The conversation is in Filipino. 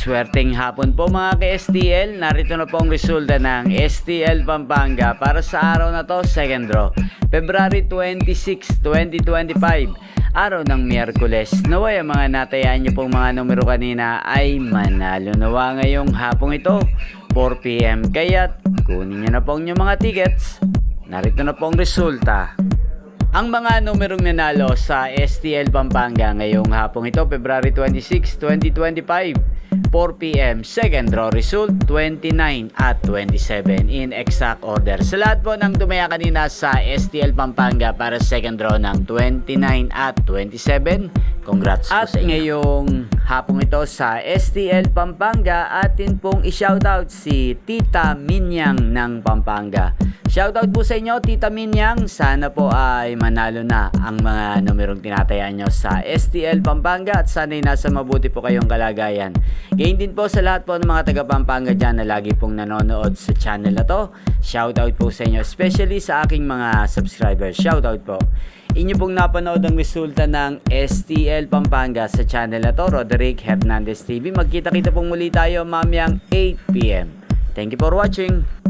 Maswerteng hapon po mga ka-STL. Narito na po ang resulta ng STL Pampanga para sa araw na to, second draw. February 26, 2025. Araw ng Miyerkules. Naway ang mga natayaan nyo pong mga numero kanina ay manalo nawa ngayong hapong ito, 4 PM. Kaya't kunin nyo na po ang inyong mga tickets. Narito na po ang resulta. Ang mga numerong nanalo sa STL Pampanga ngayong hapong ito, February 26, 2025, 4 PM, second draw result, 29 at 27 in exact order. Sa lahat po ng tumaya kanina sa STL Pampanga para second draw ng 29 at 27, congrats po sa inyo. At ngayong hapong ito sa STL Pampanga, atin pong i-shoutout si Tita Minyang ng Pampanga. Shoutout po sa inyo, Tita Minyang. Sana po ay manalo na ang mga numerong tinatayaan nyo sa STL Pampanga at sana'y nasa mabuti po kayong kalagayan. Gayon din po sa lahat po ng mga taga Pampanga dyan na lagi pong nanonood sa channel na to. Shoutout po sa inyo, especially sa aking mga subscribers. Shoutout po. Inyo pong napanood ang resulta ng STL Pampanga sa channel na to, Roderick Hernandez TV. Magkita-kita pong muli tayo mamayang 8 PM. Thank you for watching.